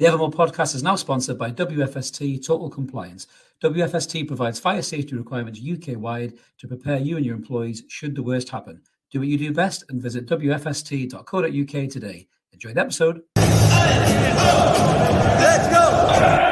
The Evermore podcast is now sponsored by WFST Total Compliance. WFST provides fire safety requirements UK-wide to prepare you and your employees should the worst happen. Do what you do best and visit wfst.co.uk today. Enjoy the episode. Let's go!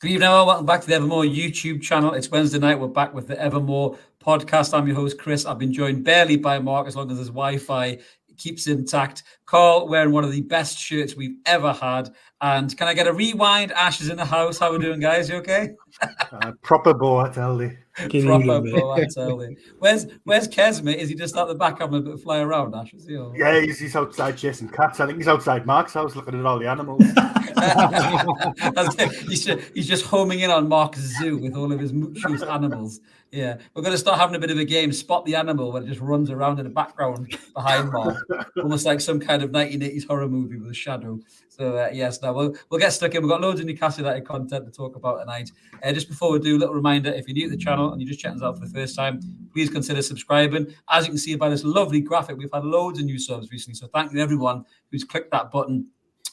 Good evening, everyone. Welcome back to the Evermore YouTube channel. It's Wednesday night. We're back with the Evermore podcast. I'm your host, Chris. I've been joined barely by Mark as long as his Wi-Fi keeps intact. Carl wearing one of the best shirts we've ever had. And can I get a rewind? Ash is in the house. How are we doing, guys? You okay? Proper bow, I tell you. Proper bow, I tell you. Where's Kez, mate? Is he just at the back having a bit of fly around, Ash? Is he, or... Yeah, he's outside chasing cats. I think he's outside Mark's house looking at all the animals. He's just homing in on Mark's zoo with all of his moochos animals. Yeah, we're going to start having a bit of a game, spot the animal, where it just runs around in the background behind Mark, almost like some kind of 1980s horror movie with a shadow. So yes, now we'll get stuck in. We've got loads of Newcastle United content to talk about tonight. Just before we do, a little reminder: if you're new to the channel and you're just checking us out for the first time, please consider subscribing. As you can see by this lovely graphic, we've had loads of new subs recently. So thank you everyone who's clicked that button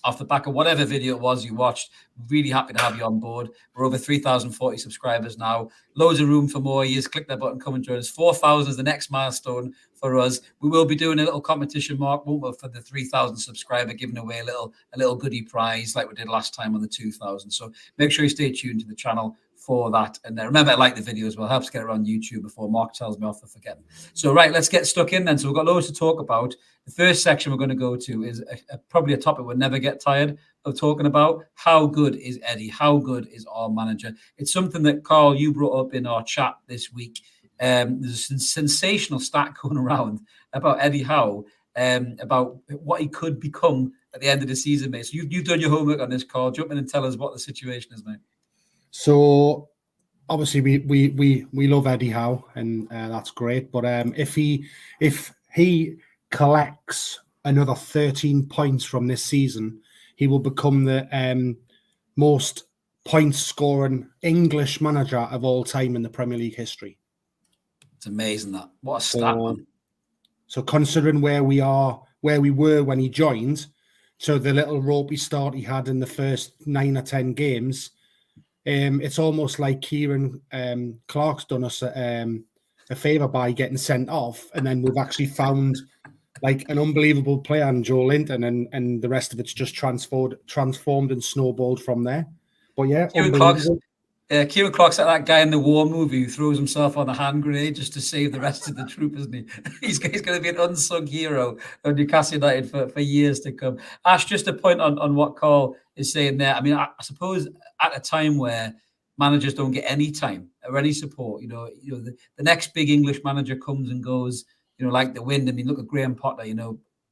off the back of whatever video it was you watched. Really happy to have you on board. We're over 3,040 subscribers now. Loads of room for more. You just click that button, come and join us. 4,000 is the next milestone for us. We will be doing a little competition, Mark, won't we, for the 3,000 subscriber, giving away a little goodie prize like we did last time on the 2,000. So make sure you stay tuned to the channel for that. And remember, I like the video as well. Helps get around YouTube before Mark tells me off for forgetting. So right, let's get stuck in then. So we've got loads to talk about. The first section we're going to go to is probably a topic we'll never get tired of talking about. How good is Eddie? How good is our manager? It's something that, Carl, you brought up in our chat this week. There's a sensational stat going around about Eddie Howe, about what he could become at the end of the season, mate. So you've done your homework on this, Carl. Jump in and tell us what the situation is, mate. So obviously we love Eddie Howe, and that's great. But if he collects another 13 points from this season, he will become the most points scoring English manager of all time in the Premier League history. It's amazing that. What a stat, man. So considering where we were when he joined, so the little ropey start he had in the first 9 or 10 games, it's almost like Kieran Clark's done us a favour by getting sent off, and then we've actually found like an unbelievable player in Joe Linton, and the rest of it's just transformed and snowballed from there. But yeah, Kieran Clark's like that guy in the War movie who throws himself on a hand grenade just to save the rest of the troop, isn't he? He's going to be an unsung hero of Newcastle United for years to come. Ash, just a point on what Carl is saying there. I mean, I suppose at a time where managers don't get any time or any support, the next big English manager comes and goes, like the wind. I mean, look at Graham Potter,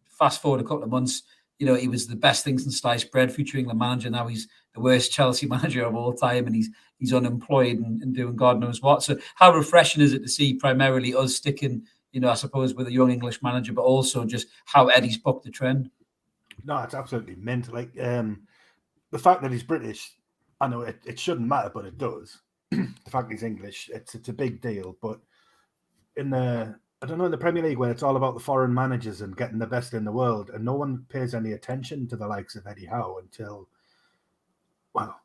fast forward a couple of months, he was the best thing since sliced bread, future England manager. Now he's the worst Chelsea manager of all time, and he's unemployed and doing God knows what. So how refreshing is it to see primarily us sticking, I suppose, with a young English manager, but also just how Eddie's bucked the trend? No, it's absolutely mint. Like the fact that he's British, I know it shouldn't matter, but it does. The fact he's English, it's a big deal. But in the Premier League, where it's all about the foreign managers and getting the best in the world, and no one pays any attention to the likes of Eddie Howe until, well,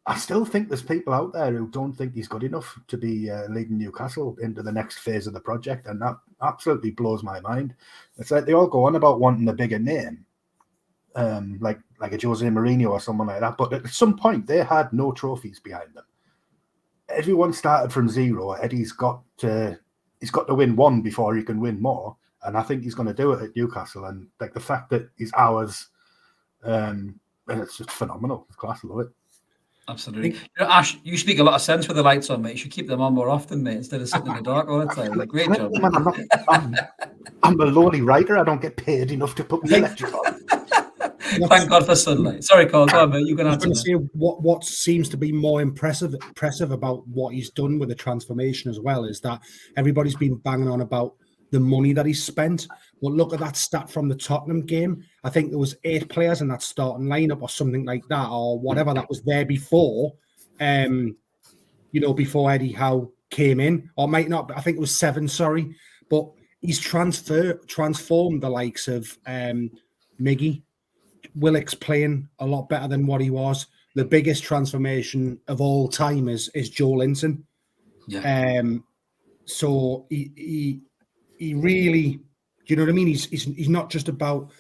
I still think there's people out there who don't think he's good enough to be leading Newcastle into the next phase of the project, and that absolutely blows my mind. It's like they all go on about wanting a bigger name, like a Jose Mourinho or someone like that, but at some point they had no trophies behind them. Everyone started from zero. Eddie's got to win one before he can win more, and I think he's going to do it at Newcastle. And like the fact that he's ours, it's just phenomenal. It's class, I love it. Absolutely. Ash, you speak a lot of sense with the lights on, mate. You should keep them on more often, mate, instead of sitting in the dark all the time. Like, great job. Man, I'm a lowly writer. I don't get paid enough to put my electric on. Thank God for sunlight. Sorry, Carl. Go on, mate. You're going to say what seems to be more impressive about what he's done with the transformation as well is that everybody's been banging on about the money that he's spent. Well, look at that stat from the Tottenham game. I think there was 8 players in that starting lineup or something like that, or whatever that was there before, before Eddie Howe came in, or might not, but I think it was 7, sorry. But he's transformed the likes of Miggy. Willock's playing a lot better than what he was. The biggest transformation of all time is Joe Linton. Yeah. So he really, you know what I mean? He's not just about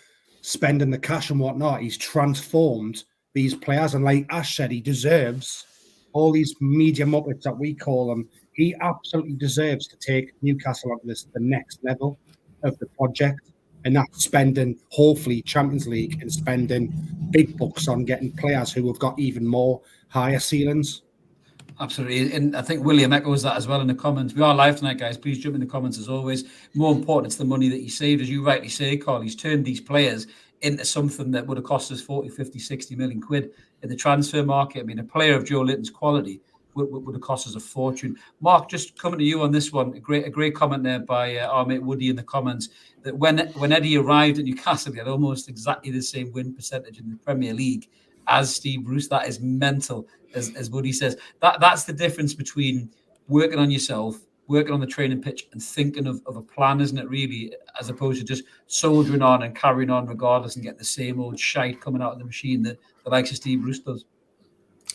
spending the cash and whatnot. He's transformed these players, and like Ash said, he deserves all these media muppets that we call them. He absolutely deserves to take Newcastle onto the next level of the project, and that's spending hopefully Champions League and spending big bucks on getting players who have got even more higher ceilings. Absolutely. And I think William echoes that as well in the comments. We are live tonight, guys. Please jump in the comments as always. More important, it's the money that he saved. As you rightly say, Carl, he's turned these players into something that would have cost us 40, 50, 60 million quid in the transfer market. I mean, a player of Joe Linton's quality would have cost us a fortune. Mark, just coming to you on this one, a great comment there by our mate Woody in the comments, that when Eddie arrived at Newcastle, he had almost exactly the same win percentage in the Premier League as Steve Bruce. That is mental, as Woody says. That's the difference between working on yourself, working on the training pitch, and thinking of a plan, isn't it, really, as opposed to just soldiering on and carrying on regardless and getting the same old shite coming out of the machine that the likes of Steve Bruce does.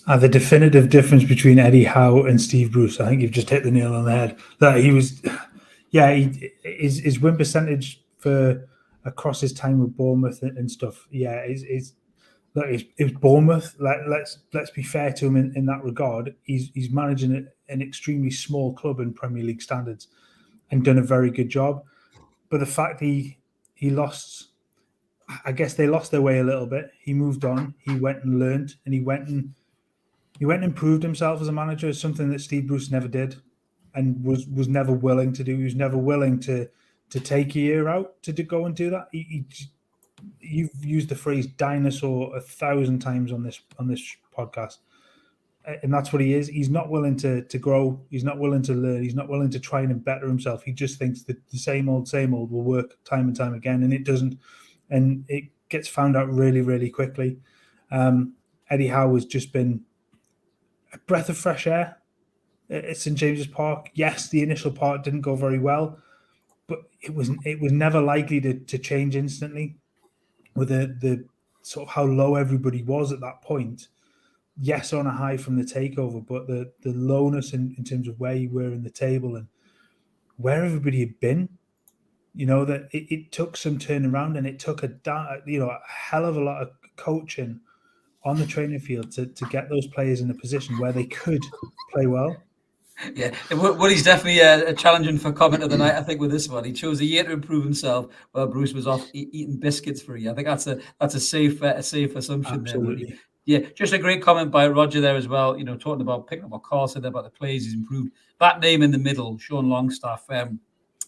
The definitive difference between Eddie Howe and Steve Bruce, I think you've just hit the nail on the head. That he was, his win percentage for across his time with Bournemouth and stuff. Yeah, it was Bournemouth. Let's be fair to him in that regard. He's managing an extremely small club in Premier League standards and done a very good job. But the fact he lost, I guess they lost their way a little bit. He moved on. He went and learned, and he went and improved himself as a manager. Is something that Steve Bruce never did, and was never willing to do. He was never willing to take a year out to go and do that. You've used the phrase dinosaur 1,000 times on this podcast, and that's what he is. He's not willing to grow. He's not willing to learn. He's not willing to try and better himself. He just thinks that the same old will work time and time again, and it doesn't. And it gets found out really, really quickly. Eddie Howe has just been a breath of fresh air at St James's Park. Yes, the initial part didn't go very well, but it was never likely to change instantly. With the sort of how low everybody was at that point. Yes, on a high from the takeover, but the lowness in terms of where you were in the table and where everybody had been, that it took some turnaround, and it took a hell of a lot of coaching on the training field to get those players in a position where they could play well. Yeah, Woody's definitely challenging for comment of the night. I think with this one, he chose a year to improve himself while Bruce was off eating biscuits for a year. I think that's a safe assumption. Absolutely. There, Woody. Yeah, just a great comment by Roger there as well. Talking about picking up what Carl said about the players he's improved. That name in the middle, Sean Longstaff.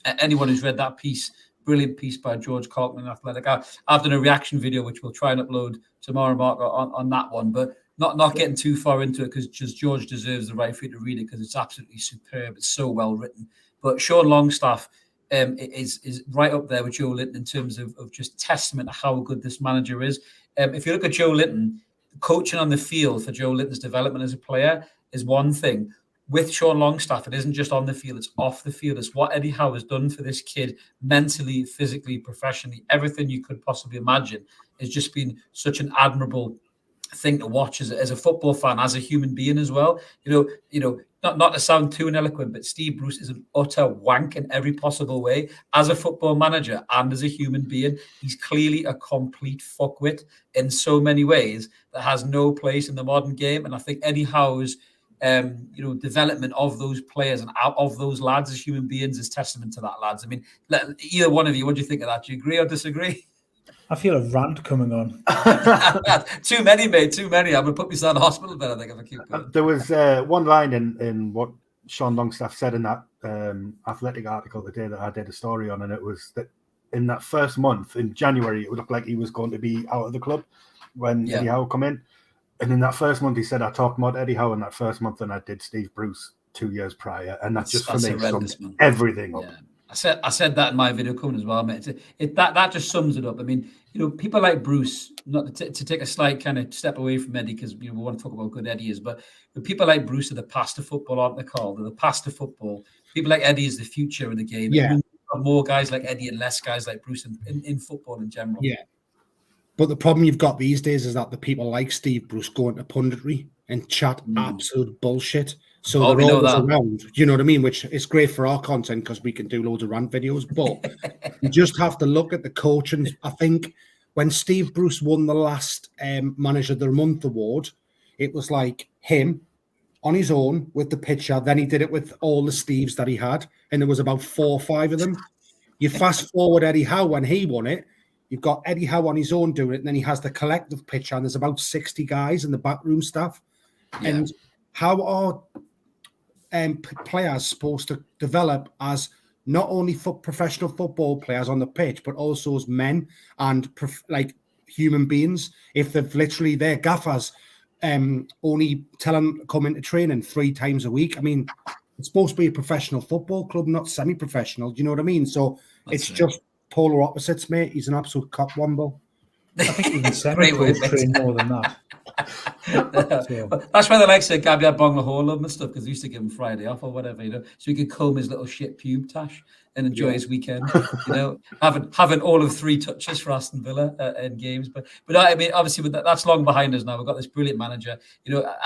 Anyone who's read that piece, brilliant piece by George Kalkman in Athletic. I've done a reaction video which we'll try and upload tomorrow, Mark, on that one, but. Not getting too far into it because just George deserves the right for you to read it because it's absolutely superb. It's so well written. But Sean Longstaff is right up there with Joe Linton in terms of just testament to how good this manager is. If you look at Joe Linton, coaching on the field for Joe Linton's development as a player is one thing. With Sean Longstaff, it isn't just on the field, it's off the field. It's what Eddie Howe has done for this kid mentally, physically, professionally. Everything you could possibly imagine has just been such an admirable thing to watch as a football fan, as a human being as well. Not to sound too ineloquent, but Steve Bruce is an utter wank in every possible way. As a football manager and as a human being, he's clearly a complete fuckwit in so many ways that has no place in the modern game. And I think Eddie Howe's development of those players and of those lads as human beings is testament to that, lads. I mean, either one of you, what do you think of that? Do you agree or disagree? I feel a rant coming on. Too many, mate. Too many. I'm going to put myself in the hospital bed, I think, if I keep going. There was one line in what Sean Longstaff said in that Athletic article the day that I did a story on, and it was that in that first month, in January, it would look like he was going to be out of the club when Eddie Howe come in. And in that first month, he said, I talked about Eddie Howe in that first month than I did Steve Bruce 2 years prior. And that just for me sums everything up. I said that in my video coming as well, mate. That just sums it up. I mean, people like Bruce, not to take a slight kind of step away from Eddie, because we want to talk about how good Eddie is, but people like Bruce are the past of football, aren't they called? They're the past of football. People like Eddie is the future of the game. Yeah. More guys like Eddie and less guys like Bruce in football in general. Yeah. But the problem you've got these days is that the people like Steve Bruce go into punditry and chat absolute bullshit. So they're always around. Do you know what I mean? Which is great for our content because we can do loads of rant videos. But you just have to look at the coach. And I think when Steve Bruce won the last Manager of the Month award, it was like him on his own with the picture. Then he did it with all the Steves that he had. And there was about 4 or 5 of them. You fast forward Eddie Howe when he won it. You've got Eddie Howe on his own doing it. And then he has the collective picture. And there's about 60 guys in the backroom staff. Yeah. And how are players supposed to develop as not only professional football players on the pitch, but also as men and like human beings? If they've literally their gaffers only tell them to come into training 3 times a week. I mean, it's supposed to be a professional football club, not semi-professional. Do you know what I mean? So it's just polar opposites, mate. He's an absolute cop womble. I think even semi-pros train more than that. That's why they like say Gabriel Bonglahor love and stuff, because they used to give him Friday off or whatever, so he could comb his little shit pube tash and enjoy his weekend, having all of 3 touches for Aston Villa in games. But I mean, obviously, that's long behind us now. We've got this brilliant manager.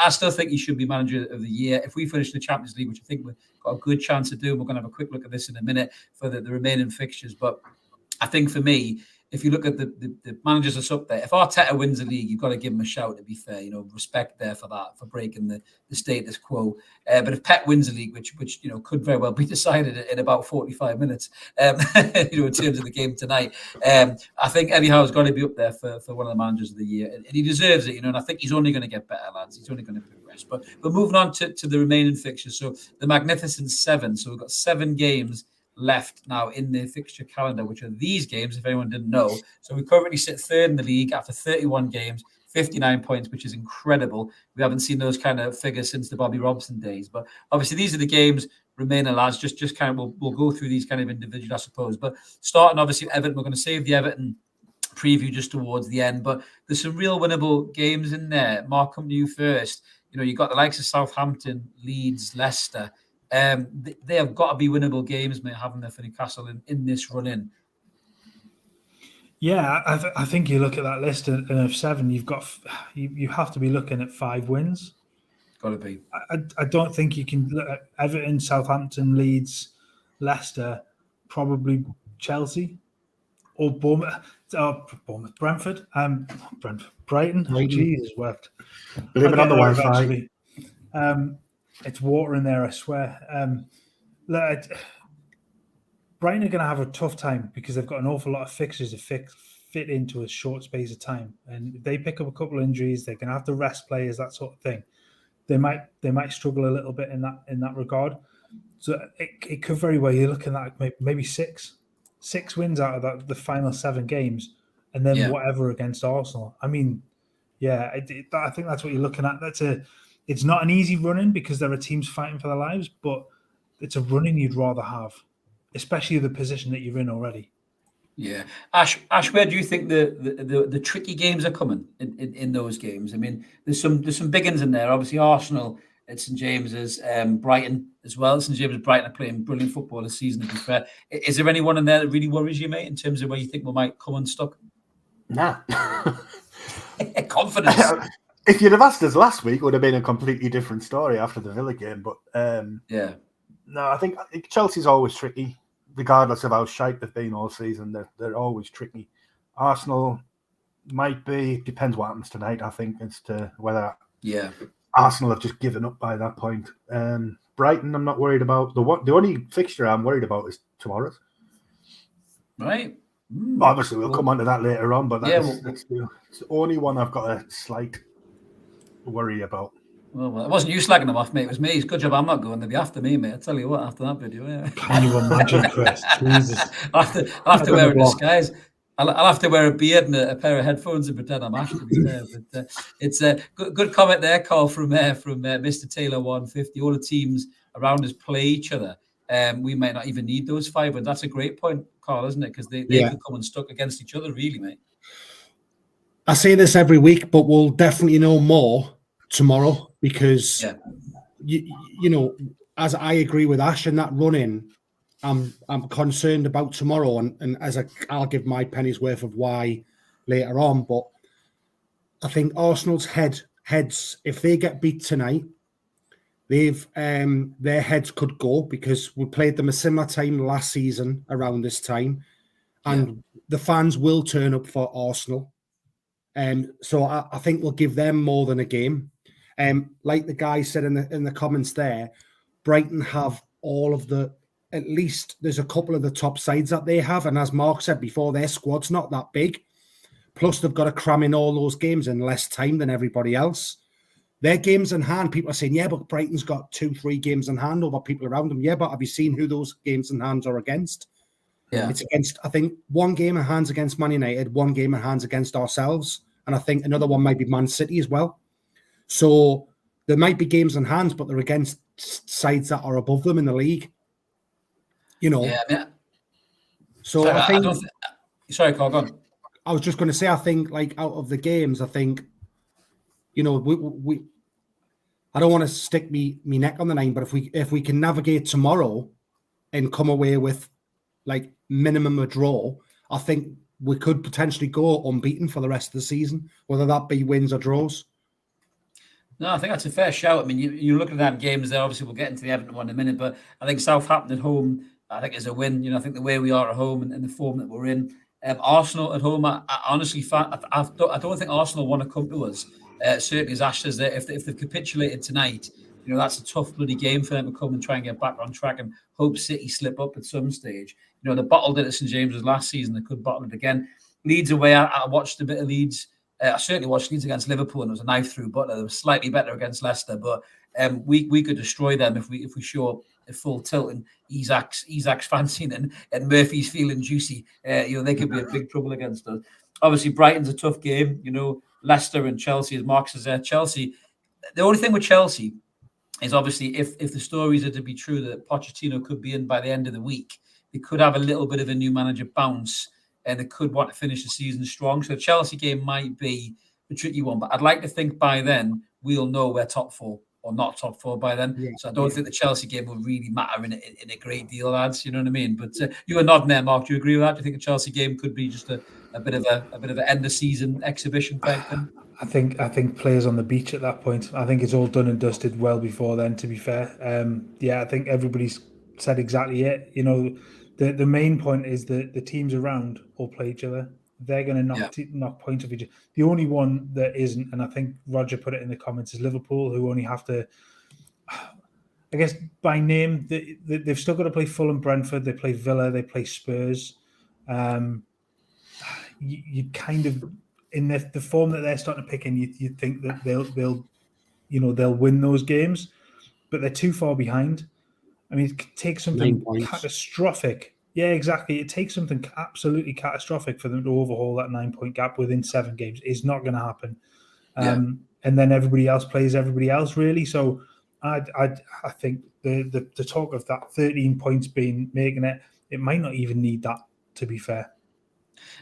I still think he should be manager of the year if we finish the Champions League, which I think we've got a good chance of doing. We're going to have a quick look at this in a minute for the remaining fixtures. But I think for me, if you look at the managers that's up there, if Arteta wins the league, you've got to give him a shout, to be fair. Respect there for that, for breaking the status quo. But if Pep wins the league, which could very well be decided in about 45 minutes, in terms of the game tonight, I think Eddie Howe's got to be up there for one of the managers of the year. And he deserves it, and I think he's only going to get better, lads. He's only going to progress. But moving on to the remaining fixtures. So the Magnificent 7. So we've got 7 games left now in the fixture calendar, which are these games, if anyone didn't know. So we currently sit 3rd in the league after 31 games, 59 points, which is incredible. We haven't seen those kind of figures since the Bobby Robson days. But obviously, these are the games remaining, lads. Just kind of, we'll go through these kind of individually, I suppose. But starting, obviously, Everton, we're going to save the Everton preview just towards the end. But there's some real winnable games in there. Mark, come to you first. You've got the likes of Southampton, Leeds, Leicester. They have got to be winnable games, mate, having them for Newcastle in this run-in. Yeah, I think you look at that list, and of 7, you have to be looking at 5 wins. Got to be. I don't think you can look at Everton, Southampton, Leeds, Leicester, probably Chelsea, or Bournemouth, Brentford, Brighton. Jesus wept. Believe it on the Wi-Fi. It's water in there, I swear. Brighton are going to have a tough time because they've got an awful lot of fixtures to fit into a short space of time. And if they pick up a couple of injuries, they're going to have to rest players, that sort of thing. They might struggle a little bit in that regard. So it could very well, you're looking at maybe 6 wins out of the final 7 games, and then whatever against Arsenal. I mean, I think that's what you're looking at. It's not an easy run-in because there are teams fighting for their lives, but it's a run-in you'd rather have, especially the position that you're in already. Yeah. Ash, where do you think the tricky games are coming in those games? I mean, there's some big ones in there. Obviously, Arsenal at St James's, Brighton as well. St James's, Brighton are playing brilliant football this season, to be fair. Is there anyone in there that really worries you, mate, in terms of where you think we might come unstuck? Nah. Confidence. If you'd have asked us last week, it would have been a completely different story after the Villa game. But no, I think Chelsea's always tricky, regardless of how shite they've been all season. They're always tricky. Arsenal might be, depends what happens tonight, I think, as to whether Arsenal have just given up by that point. Brighton, I'm not worried about. The only fixture I'm worried about is tomorrow's. Right. Obviously, we'll come on to that later on, but that's the only one I've got a slight worry about. Well, it wasn't you slagging them off, mate. It was me. It's good job I'm not going. They'll be after me, mate. I tell you what, after that video. Yeah. Can you imagine, Chris? Jesus. I'll have to wear a disguise. I'll have to wear a beard and a pair of headphones and pretend I'm Ash, to be fair. But it's a good comment there, Carl, from Mr. Taylor 150. All the teams around us play each other we might not even need those 5 wins. That's a great point, Carl, isn't it? Because they could come unstuck against each other, really, mate. I say this every week, but we'll definitely know more tomorrow because, you know, as I agree with Ash in that run-in, I'm concerned about tomorrow, and I'll give my penny's worth of why later on. But I think Arsenal's heads, if they get beat tonight, their heads could go because we played them a similar time last season around this time, and the fans will turn up for Arsenal. So I think we'll give them more than a game. Like the guy said in the comments there, Brighton have all of at least there's a couple of the top sides that they have. And as Mark said before, their squad's not that big. Plus, they've got to cram in all those games in less time than everybody else. Their games in hand, people are saying, yeah, but Brighton's got 2-3 games in hand over people around them. Yeah, but have you seen who those games in hands are against? Yeah. It's against, I think, 1 game in hands against Man United, 1 game in hands against ourselves. And I think another one might be Man City as well. So there might be games in hands, but they're against sides that are above them in the league. You know. Yeah. So sorry, I think. Sorry, Carl, go on. I was just going to say, I think, like, out of the games, I think, you know, we I don't want to stick me neck on the line, but if we can navigate tomorrow and come away with like minimum a draw, I think we could potentially go unbeaten for the rest of the season, whether that be wins or draws. No, I think that's a fair shout. I mean, you look at that games there. Obviously, we'll get into the Everton one in a minute, but I think Southampton at home, I think is a win. You know, I think the way we are at home and the form that we're in. Arsenal at home, I honestly, I don't think Arsenal want to come to us. Certainly, as Ash says, that if they've capitulated tonight, you know, that's a tough bloody game for them to come and try and get back on track and hope City slip up at some stage. You know, they bottled it at St James's last season. They could bottle it again. Leeds away, I watched a bit of Leeds. I certainly watched Leeds against Liverpool, and it was a knife through Butler. They were slightly better against Leicester, but we could destroy them if we show a full tilt and Isaac's fancying and Murphy's feeling juicy. You know, they could be a big trouble against us. Obviously, Brighton's a tough game. You know, Leicester and Chelsea, as Mark says there. Chelsea, the only thing with Chelsea is obviously if the stories are to be true that Pochettino could be in by the end of the week, they could have a little bit of a new manager bounce and they could want to finish the season strong. So the Chelsea game might be a tricky one, but I'd like to think by then we'll know we're top 4 or not top 4 by then. Yeah, so I don't think the Chelsea game will really matter in a great deal, lads. You know what I mean? But you were nodding there, Mark. Do you agree with that? Do you think the Chelsea game could be just a bit of an end of season exhibition type thing? I think players on the beach at that point. I think it's all done and dusted well before then, to be fair. I think everybody's said exactly it. You know, the main point is that the teams around all play each other. They're going to knock points off each other. The only one that isn't, and I think Roger put it in the comments, is Liverpool, who only have to, I guess, by name, they've still got to play Fulham, Brentford, they play Villa, they play Spurs. You kind of, in the form that they're starting to pick in, you think that they'll win those games, but they're too far behind. I mean, it takes something catastrophic. Yeah, exactly. It takes something absolutely catastrophic for them to overhaul that 9-point gap within 7 games. It's not going to happen. And then everybody else plays everybody else, really. So I think the talk of that 13 points making it might not even need that, to be fair.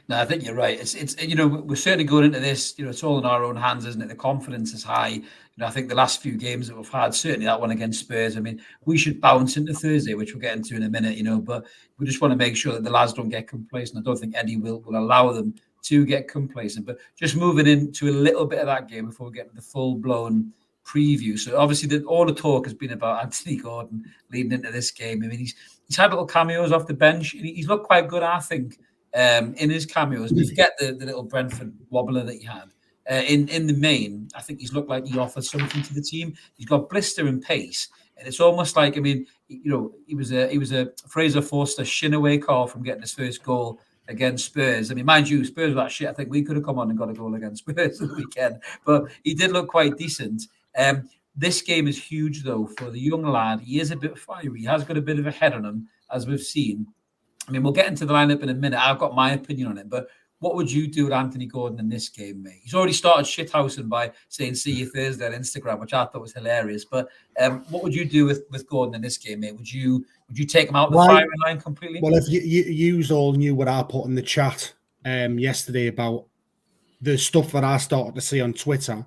No, I think you're right. It's you know, we're certainly going into this, you know, it's all in our own hands, isn't it? The confidence is high. You know, I think the last few games that we've had, certainly that one against Spurs, I mean, we should bounce into Thursday, which we'll get into in a minute, you know, but we just want to make sure that the lads don't get complacent. I don't think Eddie will allow them to get complacent. But just moving into a little bit of that game before we get to the full-blown preview. So obviously all the talk has been about Anthony Gordon leading into this game. I mean, he's had little cameos off the bench. He's looked quite good, I think. In his cameos, you forget the little Brentford wobbler that he had. In the main, I think he's looked like he offers something to the team. He's got blister and pace, and it's almost like, I mean, you know, he was a Fraser Forster shin away call from getting his first goal against Spurs. I mean, mind you, Spurs were that shit. I think we could have come on and got a goal against Spurs at the weekend, but he did look quite decent. This game is huge though for the young lad. He is a bit fiery. He has got a bit of a head on him, as we've seen. I mean, we'll get into the lineup in a minute. I've got my opinion on it, but What would you do with Anthony Gordon in this game, mate? He's already started shithousing by saying "see you Thursday" on Instagram, which I thought was hilarious. But what would you do with Gordon in this game, mate? Would you take him out the firing line completely? Well, if you all knew what I put in the chat yesterday about the stuff that I started to see on Twitter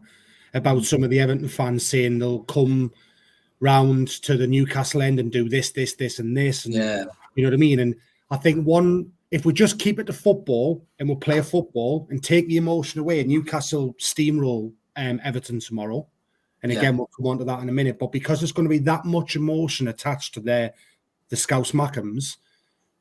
about some of the Everton fans saying they'll come round to the Newcastle end and do this, and this, and you know what I mean. And I think if we just keep it to football and we'll play football and take the emotion away, Newcastle steamroll Everton tomorrow. And again, we'll come on to that in a minute. But because there's going to be that much emotion attached to the Scouse Mackems,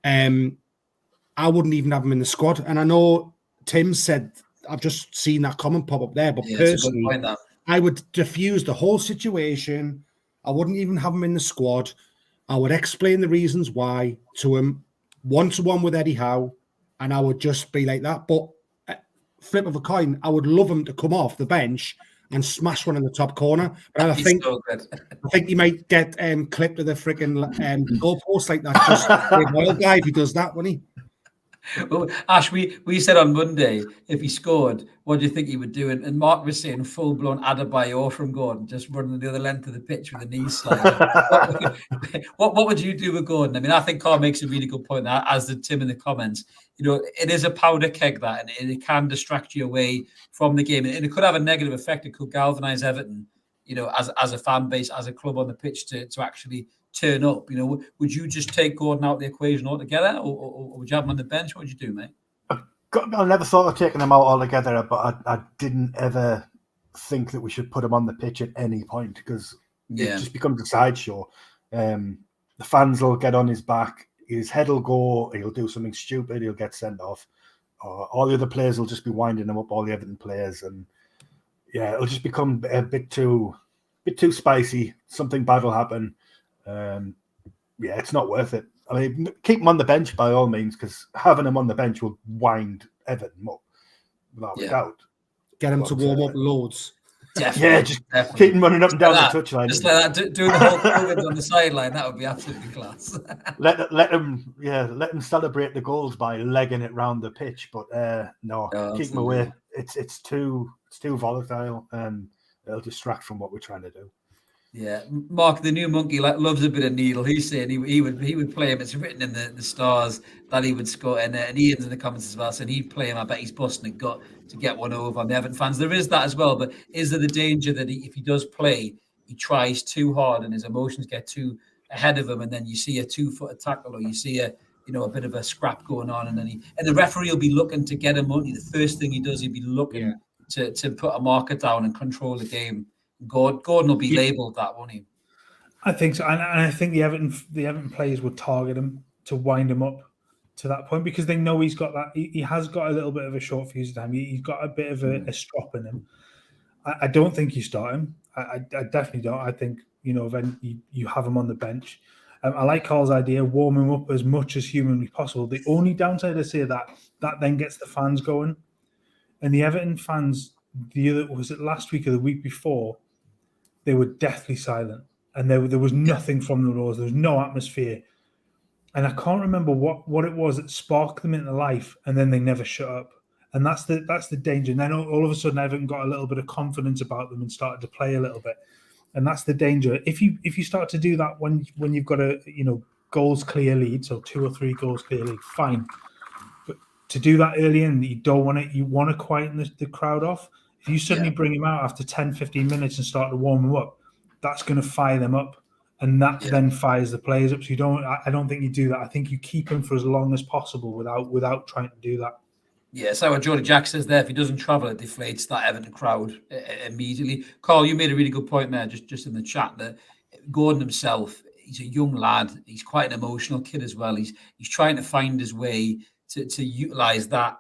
I wouldn't even have them in the squad. And I know Tim said, I've just seen that comment pop up there, but personally, I would diffuse the whole situation. I wouldn't even have him in the squad. I would explain the reasons why to him, one-to-one with Eddie Howe, and I would just be like that. But flip of a coin, I would love him to come off the bench and smash one in the top corner. But I think he might get clipped to the freaking goalpost like that. Just a wild guy if he does that, wouldn't he? Well, Ash, we said on Monday, if he scored, what do you think he would do? And Mark was saying full-blown Adebayor from Gordon, just running the other length of the pitch with a knee slide. what would you do with Gordon? I mean, I think Carl makes a really good point, as did Tim in the comments. You know, it is a powder keg, that, and it can distract you away from the game. And it could have a negative effect. It could galvanise Everton, you know, as a fan base, as a club on the pitch to actually turn up. You know, would you just take Gordon out of the equation altogether, or would you have him on the bench? What would you do, mate? I never thought of taking him out altogether, but I didn't ever think that we should put him on the pitch at any point, because it just becomes a sideshow. The fans will get on his back. His head will go. He'll do something stupid. He'll get sent off. All the other players will just be winding him up. All the Everton players, and it'll just become a bit too spicy. Something bad will happen. It's not worth it. I mean, keep him on the bench by all means, because having him on the bench will wind Everton up without doubt. Get him to warm up loads. Definitely, keep him running up and down the touchline. Just like that, doing the whole COVID on the sideline, that would be absolutely class. let him celebrate the goals by legging it round the pitch, but keep him away. It's too volatile, and it'll distract from what we're trying to do. Yeah, Mark, the new monkey, loves a bit of needle. He's saying he would play him. It's written in the stars that he would score, and Ian's in the comments as well saying he'd play him. I bet he's busting a gut to get one over on the Everton fans. There is that as well, but is there the danger that if he does play, he tries too hard and his emotions get too ahead of him, and then you see a 2-foot tackle, or you see a bit of a scrap going on, and then the referee will be looking to get him, won't he? The first thing he does, he'll be looking to put a marker down and control the game. Gordon will be labelled that, won't he? I think so, and I think the Everton players would target him to wind him up to that point, because they know he's got that. He has got a little bit of a short fuse of time. He's got a bit of a strop in him. I don't think you start him. I definitely don't. I think then you have him on the bench. I like Carl's idea, warm him up as much as humanly possible. The only downside I say that then gets the fans going, and the Everton fans. Was it last week or the week before? They were deathly silent, and there was nothing from the roars. There was no atmosphere, and I can't remember what it was that sparked them into life, and then they never shut up. And that's the danger. And then all of a sudden, Everton got a little bit of confidence about them and started to play a little bit, and that's the danger. If you start to do that when you've got a goals clear lead, so 2 or 3 goals clear lead, fine. But to do that early in, you don't want it. You want to quieten the crowd off. If you suddenly bring him out after 10, 15 minutes and start to warm him up, that's going to fire them up. And that then fires the players up. So I don't think you do that. I think you keep him for as long as possible without trying to do that. Yeah, so what Jordy Jack says there, if he doesn't travel, it deflates that Everton crowd immediately. Carl, you made a really good point there, just in the chat, that Gordon himself, he's a young lad. He's quite an emotional kid as well. He's trying to find his way to utilise that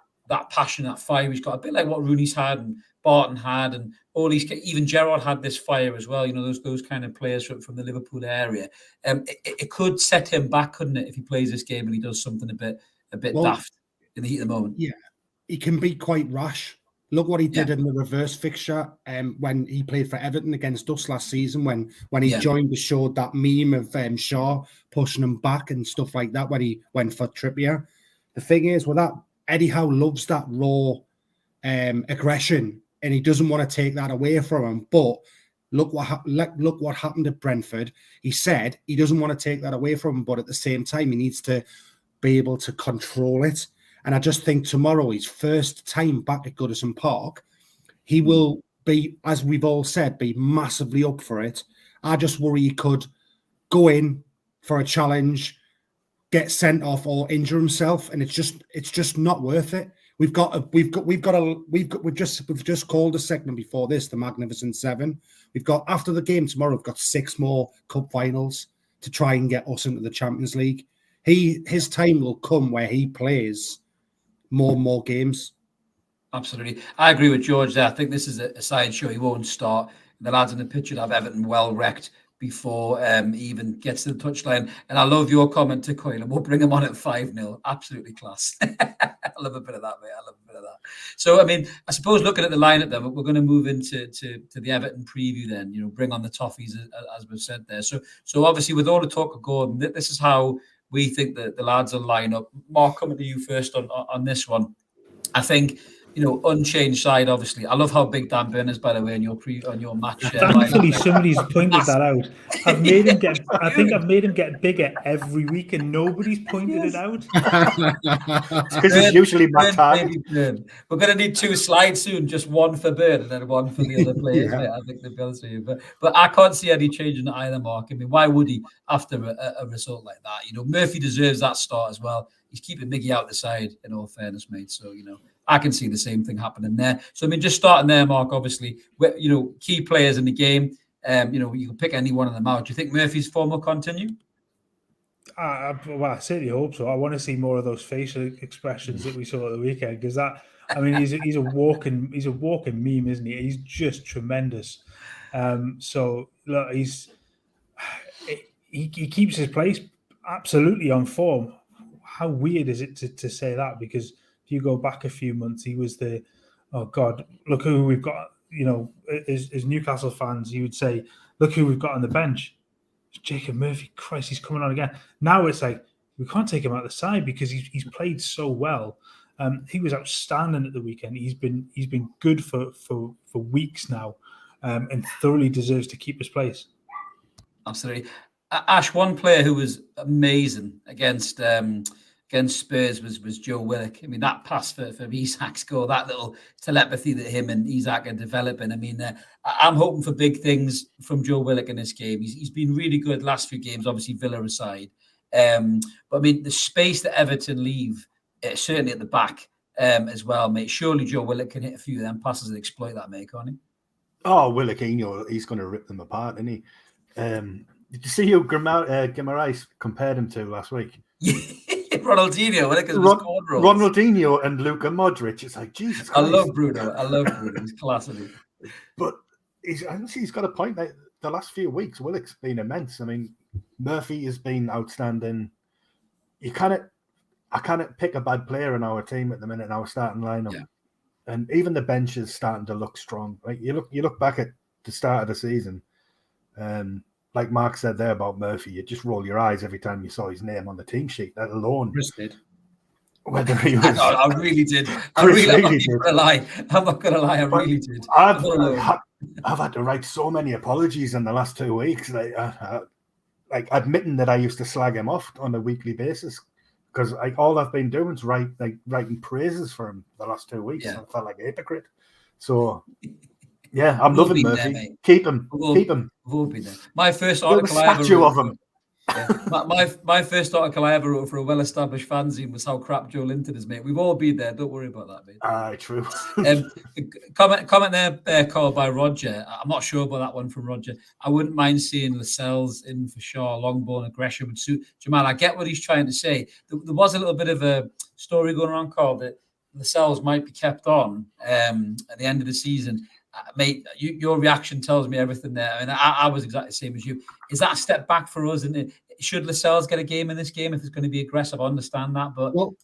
passion, that fire he's got, a bit like what Rooney's had and Barton had, and all these, even Gerrard had this fire as well. Those kind of players from the Liverpool area. It could set him back, couldn't it, if he plays this game and he does something a bit daft in the heat of the moment? Yeah, he can be quite rash. Look what he did in the reverse fixture when he played for Everton against us last season. When he joined the show, that meme of Shaw pushing him back and stuff like that when he went for Trippier. The thing is with that, Eddie Howe loves that raw aggression, and he doesn't want to take that away from him. But look what happened at Brentford. He said he doesn't want to take that away from him, but at the same time, he needs to be able to control it. And I just think tomorrow, his first time back at Goodison Park, he will be, as we've all said, be massively up for it. I just worry he could go in for a challenge, get sent off, or injure himself, and it's just not worth it. We've just called a segment before this the Magnificent Seven. We've got, after the game tomorrow, we've got 6 more cup finals to try and get us into the Champions League. His time will come where he plays more and more games. Absolutely. I agree with George there. I think this is a sideshow. He won't start. The lads in the pitch would have Everton well wrecked before he even gets to the touchline. And I love your comment to Coyle. We'll bring him on at 5-0. Absolutely class. I love a bit of that, mate. I love a bit of that. So, I mean, I suppose looking at the lineup then, we're going to move into the Everton preview then, bring on the Toffees, as we've said there. So obviously, with all the talk of Gordon, this is how we think that the lads will line up. Mark, coming to you first on this one. I think, unchanged side, obviously. I love how big Dan Burn is, by the way, on your match. Thankfully, somebody's pointed that out. I think I've made him get bigger every week, and nobody's pointed it out. Because it's usually my target. We're going to need 2 slides soon, just one for Burn and then one for the other players. Yeah. I think they'll be honest with you. But I can't see any change in either, Mark. I mean, why would he after a result like that? Murphy deserves that start as well. He's keeping Miggy out the side, in all fairness, mate. So, I can see the same thing happening there. So, I mean, just starting there, Mark, obviously, key players in the game, you can pick any one of them out. Do you think Murphy's form will continue? Well, I certainly hope so. I want to see more of those facial expressions that we saw at the weekend, because he's a walking meme, isn't he? He's just tremendous. So, look, he keeps his place absolutely on form. How weird is it to say that? Because if you go back a few months, he was look who we've got, as Newcastle fans, you would say, look who we've got on the bench. It's Jacob Murphy. Christ, he's coming on again. Now it's like, we can't take him out the side because he's played so well. He was outstanding at the weekend. He's been good for weeks now, and thoroughly deserves to keep his place. Absolutely. Ash, one player who was amazing against Spurs was Joe Willock. I mean, that pass for Isak's goal, that little telepathy that him and Isak are developing. I mean, I'm hoping for big things from Joe Willock in this game. He's been really good last few games, obviously Villa aside. But I mean, the space that Everton leave, certainly at the back as well, mate. Surely Joe Willock can hit a few of them passes and exploit that, mate, can't he? Oh, Willock, he's going to rip them apart, isn't he? Did you see who Guimaraes compared him to last week? Ronaldinho, Ronaldinho and Luka Modric. It's like, Jesus Christ. I love Bruno. He's class. But he's got a point. Like, the last few weeks, Willock's been immense. I mean, Murphy has been outstanding. I can't pick a bad player in our team at the minute in our starting lineup. Yeah. And even the bench is starting to look strong. Like, you look back at the start of the season, like Mark said there about Murphy, you just roll your eyes every time you saw his name on the team sheet, let alone whether he was. I really did. I'm not going to lie. I really did. I've had to write so many apologies in the last 2 weeks. Like admitting that I used to slag him off on a weekly basis, because all I've been doing is writing praises for him the last 2 weeks. Yeah. I felt like a hypocrite. So. Yeah, I'm loving Murphy. There, keep him. We'll be there. My first article I ever wrote, of him. Yeah, my first article I ever wrote for a well-established fanzine was how crap Joe Linton is, mate. We've all been there. Don't worry about that, mate. True. Comment there, called by Roger. I'm not sure about that one from Roger. I wouldn't mind seeing Lascelles in for Shaw. Long-ball aggression would suit Jamal. I get what he's trying to say. There was a little bit of a story going around, Carl, that Lascelles might be kept on at the end of the season. Mate, your reaction tells me everything there. I mean, I was exactly the same as you. Is that a step back for us? And should Lascelles get a game in this game if it's going to be aggressive? I understand that, but it all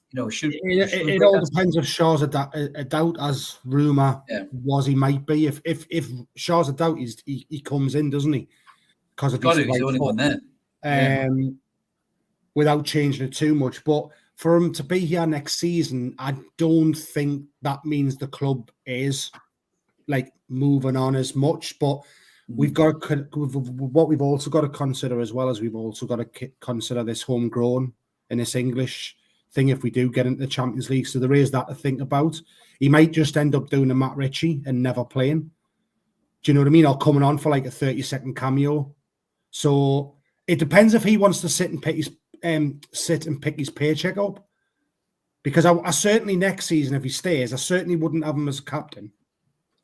depends if Shaw's a doubt, as rumour was he might be. If Shaw's a doubt, he comes in, doesn't he? Because he's the only one there. Without changing it too much, but for him to be here next season, I don't think that means the club is like moving on as much. But we've got to, what we've also got to consider as well as we've also got to consider this homegrown and this English thing if we do get into the Champions League. So there is that to think about. He might just end up doing a Matt Ritchie and never playing. Do you know what I mean? Or coming on for like a 30-second cameo. So it depends if he wants to sit and pick his paycheck up. Because I certainly next season, if he stays, I certainly wouldn't have him as captain.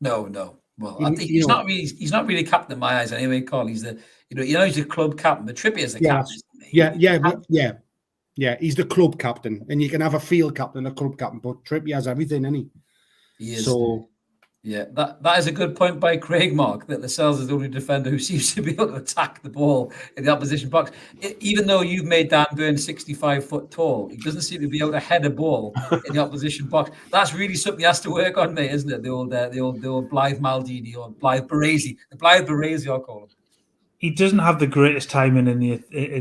No. Well, I think he's not really captain in my eyes anyway, Carl. He's the he's the club captain, but Trippier's the captain. Yeah, he's the club captain, and you can have a field captain, a club captain, but Trippier has everything, isn't he? He is. So, yeah, that is a good point by Craig, Mark, that Lascelles is the only defender who seems to be able to attack the ball in the opposition box. Even though you've made Dan Burn 65 foot tall, he doesn't seem to be able to head a ball in the opposition box. That's really something he has to work on, mate, isn't it? The old Blythe Maldini or Blythe Baresi. The Blythe Baresi, I'll call him. He doesn't have the greatest timing in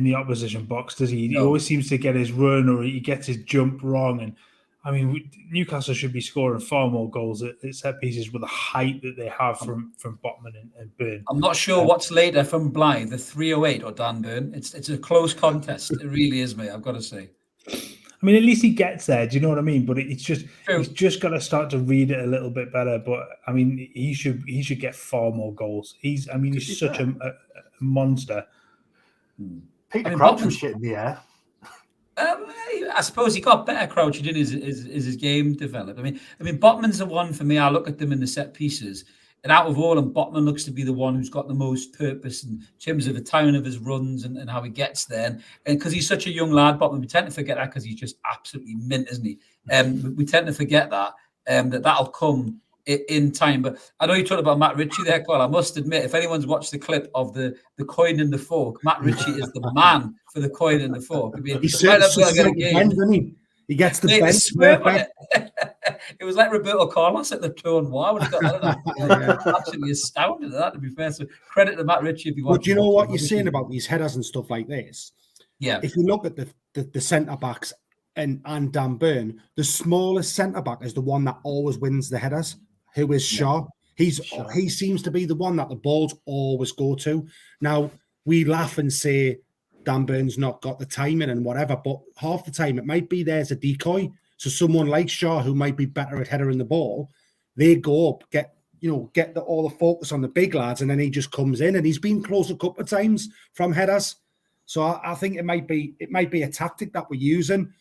the opposition box, does he? No. He always seems to get his run or he gets his jump wrong. And I mean, Newcastle should be scoring far more goals at set pieces with the height that they have from Botman and Burn. I'm not sure what's later from Blythe, the 308 or Dan Burn. It's a close contest. It really is, mate. I've got to say. I mean, at least he gets there. Do you know what I mean? But it's just True. He's just got to start to read it a little bit better. But I mean, he should get far more goals. He's such a monster. Peter Crouch was shit in the air. I suppose he got better crouching in his game developed. I mean, Botman's the one for me. I look at them in the set pieces, and out of all, and Botman looks to be the one who's got the most purpose in terms of the timing of his runs and how he gets there. And because he's such a young lad, Botman, we tend to forget that because he's just absolutely mint, isn't he? We tend to forget that that'll come in time. But I know you talked about Matt Ritchie there, Carl. I must admit, if anyone's watched the clip of the coin and the fork, Matt Ritchie is the man for the coin and the fork. I mean, he gets the bend. It was like Roberto Carlos at the Tour Noir when he got that. Absolutely astounded at that, to be fair. So credit to Matt Ritchie if you want. But do you know what you're saying about these headers and stuff like this? Yeah. If you look at the centre backs and Dan Burn, the smallest centre back is the one that always wins the headers. Who is Shaw? He seems to be the one that the balls always go to. Now we laugh and say Dan Burn's not got the timing and whatever, but half the time it might be there's a decoy. So someone like Shaw, who might be better at headering the ball, they go up, get all the focus on the big lads, and then he just comes in, and he's been close a couple of times from headers. So I think it might be a tactic that we're using.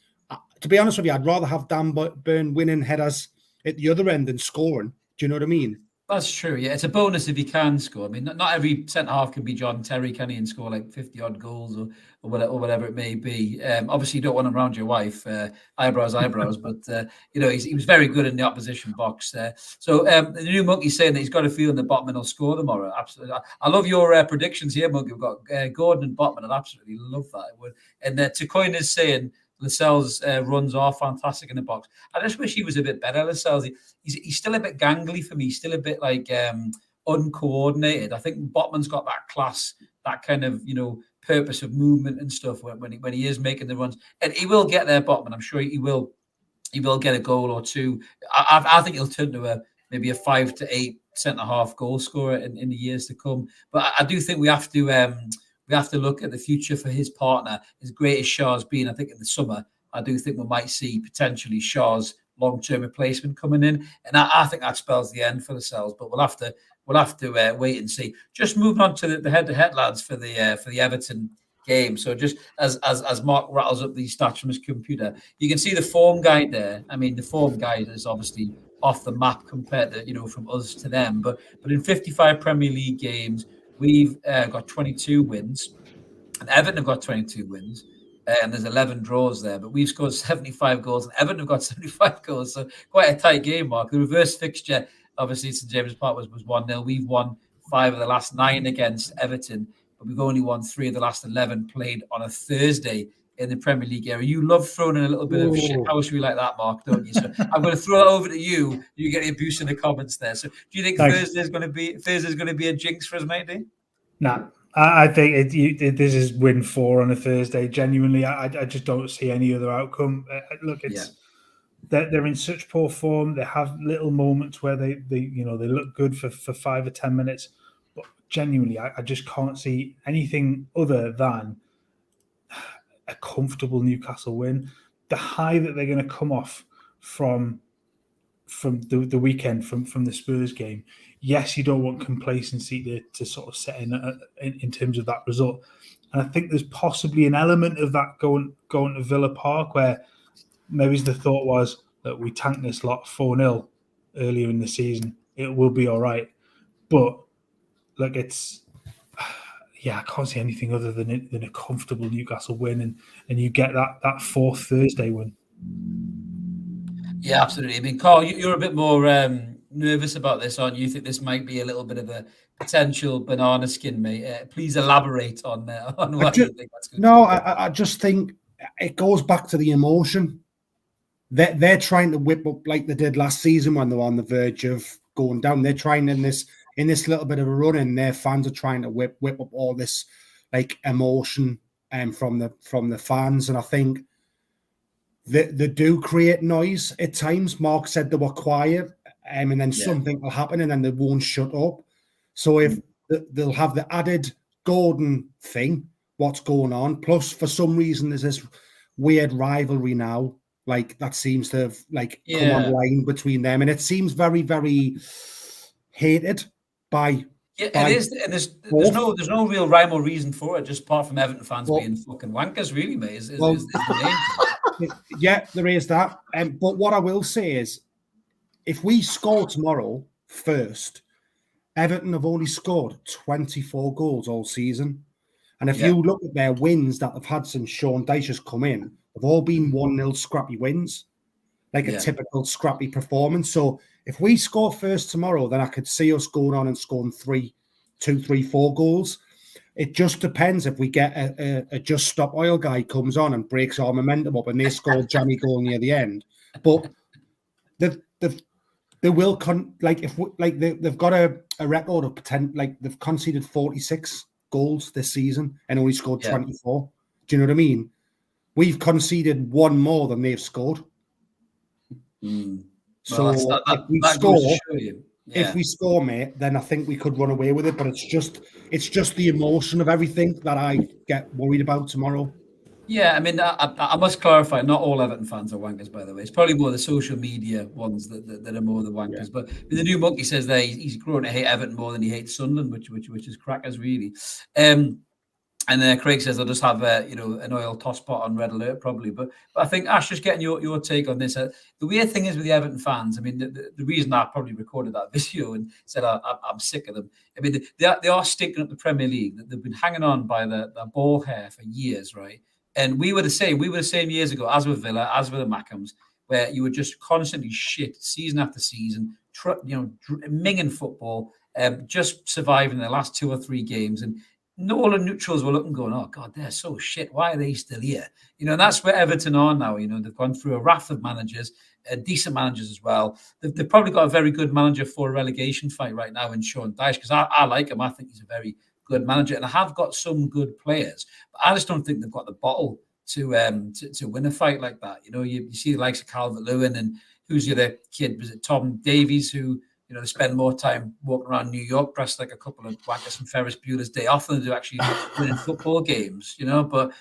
To be honest with you, I'd rather have Dan Burn winning headers at the other end than scoring. Do you know what I mean? That's true. Yeah, it's a bonus if he can score. I mean, not every centre half can be John Terry, can he, and score like 50 odd goals or whatever it may be. Obviously, you don't want him around your wife, eyebrows, but he was very good in the opposition box there. So the new Monkey's saying that he's got a feeling that Botman will score tomorrow. Absolutely, I love your predictions here, Monkey. We've got Gordon and Botman. I'd absolutely love that. And Tacoin is saying Lascelles runs are fantastic in the box. I just wish he was a bit better, Lascelles. He's still a bit gangly for me. He's still a bit like uncoordinated. I think Botman's got that class, that kind of purpose of movement and stuff when he is making the runs, and he will get there, Botman. I'm sure he will get a goal or two. I think he'll turn to maybe a 5 to 8 centre half goal scorer in the years to come. But I do think we have to look at the future for his partner. As great as Shaw's been, I think in the summer, I do think we might see potentially Shaw's long-term replacement coming in, and I think that spells the end for Lascelles. But we'll have to wait and see. Just moving on to the head-to-head lads for the Everton game. So just as Mark rattles up these stats from his computer, you can see the form guide there. I mean, the form guide is obviously off the map compared to from us to them. But in 55 Premier League games, we've got 22 wins, and Everton have got 22 wins. And there's 11 draws there, but we've scored 75 goals, and Everton have got 75 goals. So quite a tight game, Mark. The reverse fixture, obviously, St James Park was 1-0. We've won 5 of the last 9 against Everton, but we've only won 3 of the last 11 played on a Thursday in the Premier League area. You love throwing in a little bit of shit. How should we like that, Mark, don't you? So I'm going to throw that over to you. You get the abuse in the comments there. So do you think Thursday's going to be a jinx for us, matey? Nah. I think this is win 4 on a Thursday. Genuinely, I just don't see any other outcome. Look, they're in such poor form. They have little moments where they look good for 5 or 10 minutes, but genuinely, I just can't see anything other than a comfortable Newcastle win. The high that they're going to come off from the weekend from the Spurs game. Yes, you don't want complacency to sort of set in terms of that result, and I think there's possibly an element of that going to Villa Park where maybe the thought was that we tanked this lot 4-0 earlier in the season. It will be all right, but look, I can't see anything other than a comfortable Newcastle win, and you get that fourth Thursday win. Yeah, absolutely. I mean, Carl, you're a bit more nervous about this, aren't you? You think this might be a little bit of a potential banana skin, mate. Please elaborate on why you think that's good. No, I just think it goes back to the emotion. They're trying to whip up like they did last season when they were on the verge of going down. They're trying in this little bit of a run, and their fans are trying to whip up all this like emotion from the fans, and I think they do create noise at times. Mark said they were quiet, and then something will happen, and then they won't shut up. So if they'll have the added Gordon thing, what's going on? Plus, for some reason, there's this weird rivalry now, like that seems to have come online between them, and it seems very, very hated by. Yeah, it is, and there's no real rhyme or reason for it, just apart from Everton fans being fucking wankers, really, mate. Is the main thing. Yeah, there is that. But what I will say is, if we score tomorrow first, Everton have only scored 24 goals all season. And if you look at their wins that they've had since Sean Dyche has come in, they've all been 1-0 scrappy wins, like a typical scrappy performance. So if we score first tomorrow, then I could see us going on and scoring 2, 3, 4 goals. It just depends if we get a just stop oil guy comes on and breaks our momentum up and they score jammy goal near the end. But they will they've got a record of they've conceded 46 goals this season and only scored 24. Do you know what I mean? We've conceded one more than they've scored. So if we score, mate, then I think we could run away with it. But it's just the emotion of everything that I get worried about tomorrow. Yeah, I mean, I must clarify, not all Everton fans are wankers, by the way. It's probably more the social media ones that are more the wankers. Yeah. But the new monkey says there he's grown to hate Everton more than he hates Sunderland, which is crackers, really. And Craig says they'll just have an oil toss pot on red alert probably. But I think, Ash, just getting your take on this. The weird thing is with the Everton fans, I mean, the reason I probably recorded that video and said I'm sick of them. I mean, they are stinking up the Premier League. They've been hanging on by the ball hair for years, right? And we were the same years ago, as with Villa, as with the Mackhams, where you were just constantly shit season after season, minging football, just surviving the last 2 or 3 games. And all the neutrals were looking, going, oh, God, they're so shit. Why are they still here? And that's where Everton are now. They've gone through a raft of managers, decent managers as well. They've probably got a very good manager for a relegation fight right now in Sean Dyche, because I like him. I think he's a very good manager, and I have got some good players. But I just don't think they've got the bottle to win a fight like that. You see the likes of Calvert-Lewin and who's the other kid? Was it Tom Davies, who they spend more time walking around New York dressed like a couple of wankers from Ferris Bueller's Day Off than they do actually winning football games, But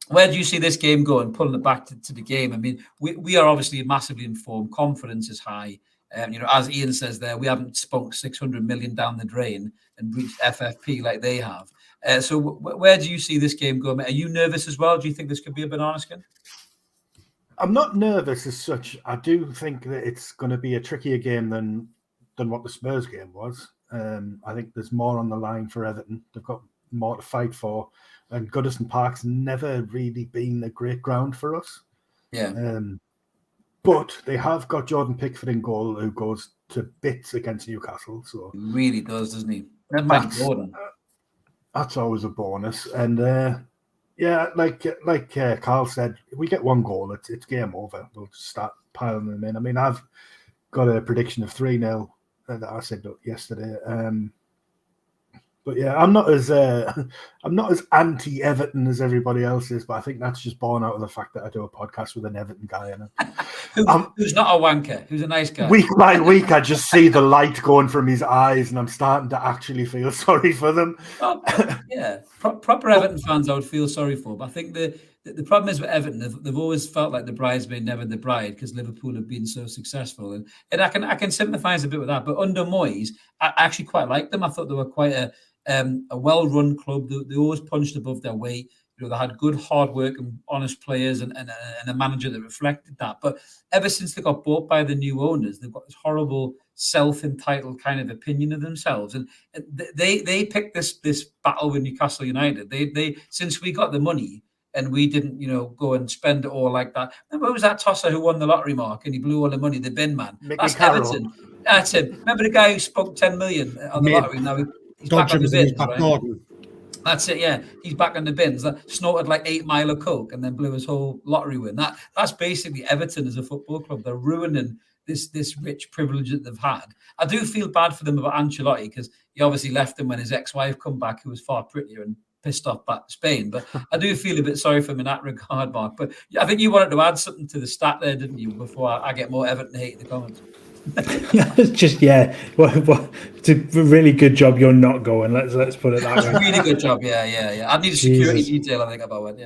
where do you see this game going, pulling it back to the game? I mean, we are obviously massively informed. Confidence is high. As Ian says there, we haven't spunked 600 million down the drain and reached FFP like they have. So where do you see this game going? Are you nervous as well? Do you think this could be a banana skin? I'm not nervous as such. I do think that it's going to be a trickier game than what the Spurs game was. I think there's more on the line for Everton. They've got more to fight for. And Goodison Park's never really been a great ground for us. Yeah. But they have got Jordan Pickford in goal, who goes to bits against Newcastle. So he really does, doesn't he? That's always a bonus. And like Carl said, if we get one goal, it's game over. We'll just start piling them in. I mean, I've got a prediction of 3-0 that I said yesterday. But yeah, I'm not as anti Everton as everybody else is, but I think that's just born out of the fact that I do a podcast with an Everton guy in it. Who's not a wanker, who's a nice guy. Week by week, I just see the light going from his eyes, and I'm starting to actually feel sorry for them. Oh, yeah, proper Everton fans I would feel sorry for, but I think the problem is with Everton, they've always felt like the bridesmaid, never the bride, because Liverpool have been so successful, and I can sympathise a bit with that. But under Moyes, I actually quite liked them. I thought they were quite a well-run club. They always punched above their weight. They had good, hard work and honest players, and a manager that reflected that. But ever since they got bought by the new owners, they've got this horrible self-entitled kind of opinion of themselves, and they picked this battle with Newcastle United. They since we got the money. And we didn't, go and spend it all like that. Remember, who was that tosser who won the lottery, Mark, and he blew all the money? The bin man. That's Everton. That's him. Remember the guy who spoke 10 million on the lottery? Now he's back on the bins, right? That's it. Yeah, he's back on the bins. That snorted like 8 Mile of coke and then blew his whole lottery win. That's basically Everton as a football club. They're ruining this rich privilege that they've had. I do feel bad for them about Ancelotti because he obviously left them when his ex-wife come back, who was far prettier and pissed off back to Spain. But I do feel a bit sorry for him in that regard, Mark. But I think you wanted to add something to the stat there, didn't you, before I get more Everton hate in the comments? It's just, well, it's a really good job you're not going. Let's put it that way. Really good job, yeah. I need a security detail, I think, about it,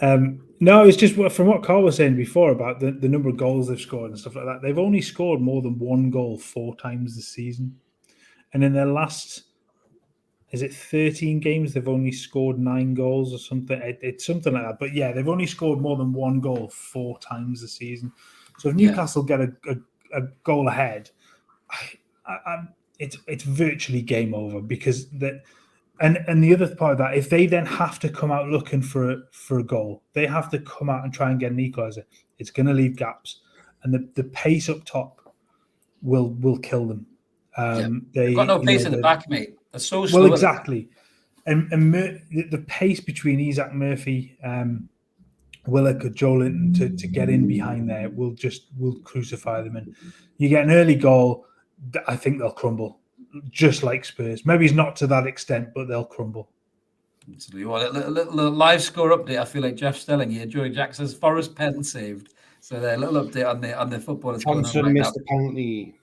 yeah. No, it's just from what Carl was saying before about the number of goals they've scored and stuff like that. They've only scored more than one goal 4 times this season. And in their last, 13 games, they've only scored 9 goals or something. It's something like that. But yeah, they've only scored more than one goal 4 times this season. So if Newcastle get a goal ahead, it's virtually game over because that. And the other part of that, if they then have to come out looking for a goal, they have to come out and try and get an equaliser. It's going to leave gaps, and the pace up top will kill them. They've got no pace in the back, mate. They're so slow. Well, exactly. And the pace between Isaac Murphy, Willock, or Joe Linton to get in behind there will crucify them. And you get an early goal, I think they'll crumble. Just like Spurs. Maybe it's not to that extent, but they'll crumble. Absolutely. Well, a little live score update. I feel like Jeff Stelling here. Joey Jack says Forest pen saved. So a little update on the football that's going on right missed the penalty.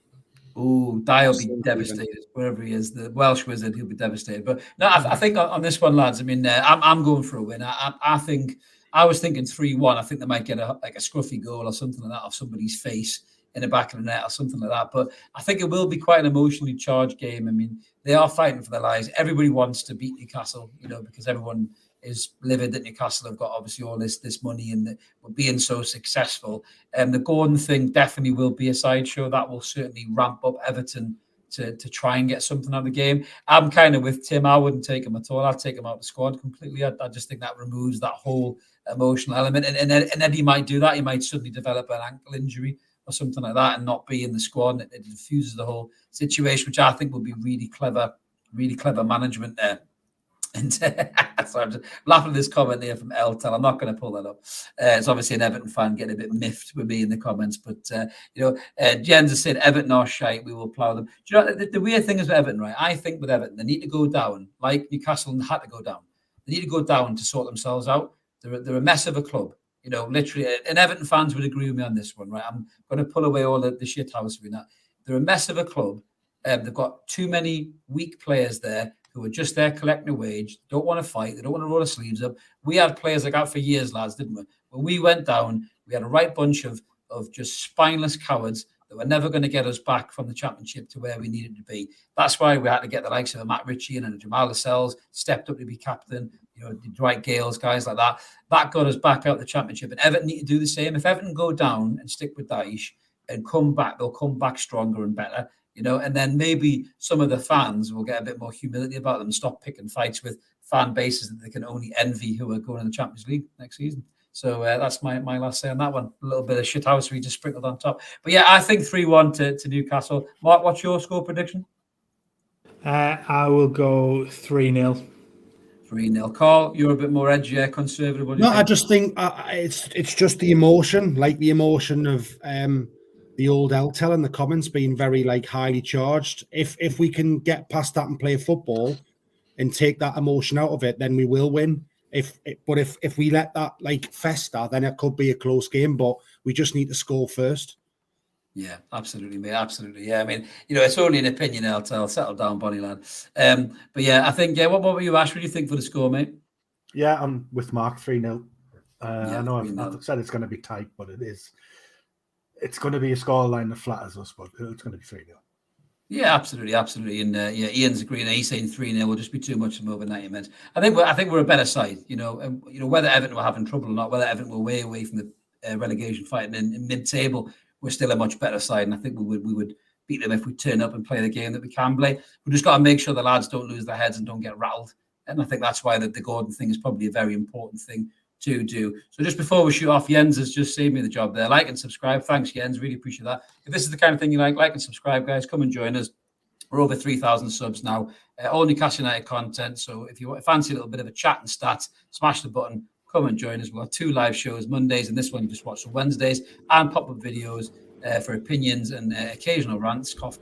Oh, Dye will be devastated wherever he is. The Welsh wizard, he'll be devastated. But no, I think on this one, lads. I mean, I'm going for a win. I think I was thinking 3-1. I think they might get a scruffy goal or something like that off somebody's face in the back of the net or something like that. But I think it will be quite an emotionally charged game. I mean, they are fighting for their lives. Everybody wants to beat Newcastle, because everyone is livid that Newcastle have got obviously all this money and being so successful. And the Gordon thing definitely will be a sideshow. That will certainly ramp up Everton to try and get something out of the game. I'm kind of with Tim. I wouldn't take him at all. I'd take him out of the squad completely. I just think that removes that whole emotional element. And Eddie might do that. He might suddenly develop an ankle injury or something like that and not be in the squad. It diffuses the whole situation, which I think will be really clever management there. And sorry, I'm just laughing at this comment here from Eltel. I'm not going to pull that up. It's obviously an Everton fan getting a bit miffed with me in the comments, but Jens has said Everton are shite. We will plough them. Do you know the weird thing is with Everton, right? I think with Everton, they need to go down like Newcastle had to go down. They need to go down to sort themselves out. They're a mess of a club. Literally, and Everton fans would agree with me on this one, right? I'm going to pull away all the shit house for that. They're a mess of a club. They've got too many weak players there who are just there collecting a wage, don't want to fight, they don't want to roll their sleeves up. We had players like that for years, lads, didn't we? When we went down, we had a right bunch of just spineless cowards that were never going to get us back from the Championship to where we needed to be. That's why we had to get the likes of a Matt Ritchie and a Jamal Lascelles stepped up to be captain, Dwight Gales, guys like that. That got us back out the Championship. And Everton need to do the same. If Everton go down and stick with Daesh and come back, they'll come back stronger and better. And then maybe some of the fans will get a bit more humility about them and stop picking fights with fan bases that they can only envy who are going in the Champions League next season. So that's my last say on that one. A little bit of shithousery just sprinkled on top. But yeah, I think 3-1 to Newcastle. Mark, what's your score prediction? I will go 3-0. 3-0. Carl, you're a bit more edgy, conservative. No, I just think it's just the emotion, like the emotion of the old Eltel in the comments being very highly charged. If we can get past that and play football, and take that emotion out of it, then we will win. If we let that like fester, then it could be a close game, but we just need to score first. Yeah, absolutely, mate. Absolutely. Yeah, I mean, it's only an opinion. I'll settle down, Bonnie lad. But yeah, I think, what were you, Ash? What do you think for the score, mate? Yeah, I'm with Mark 3-0. I know 3-0. I've said it's going to be tight, but it is. It's going to be a scoreline that flatters us, but it's going to be 3-0. Yeah, absolutely. And Ian's agreeing. He's saying 3-0 will just be too much from over 90 minutes. I think we're a better side. And whether Everton were having trouble or not, whether Everton were way away from the relegation fighting in mid-table, we're still a much better side, and I think we would beat them if we turn up and play the game that we can play. We just got to make sure the lads don't lose their heads and don't get rattled. And I think that's why the Gordon thing is probably a very important thing to do. So just before we shoot off, Jens has just saved me the job there. Like and subscribe. Thanks, Jens. Really appreciate that. If this is the kind of thing you like and subscribe, guys. Come and join us. We're over 3,000 subs now. All Newcastle United content. So if you fancy a little bit of a chat and stats, smash the button. Come and join us. We'll have 2 live shows Mondays, and this one you just watch on Wednesdays, and pop-up videos for opinions and occasional rants, cough,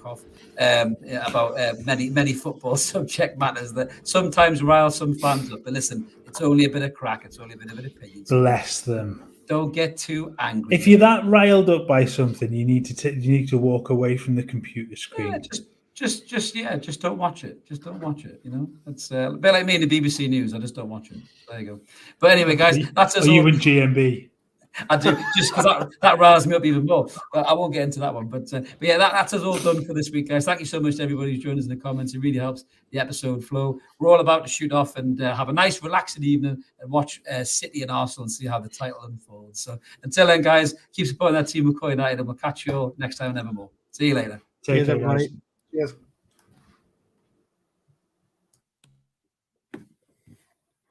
about many football subject matters that sometimes rile some fans up. But listen, it's only a bit of crack. It's only a bit of an opinion. Bless them. Don't get too angry. If you're that riled up by something, you need to walk away from the computer screen. Yeah, just don't watch it. Just don't watch it. It's a bit like me in the BBC News. I just don't watch it. There you go. But anyway, guys, that's us. Are you in GMB? I do, just because that riles me up even more. But I won't get into that one. But yeah, that's us all done for this week, guys. Thank you so much to everybody who's joined us in the comments. It really helps the episode flow. We're all about to shoot off and have a nice, relaxing evening and watch City and Arsenal and see how the title unfolds. So until then, guys, keep supporting that team, McCoy United, and we'll catch you all next time and evermore. See you later. Take care, guys. Cheers.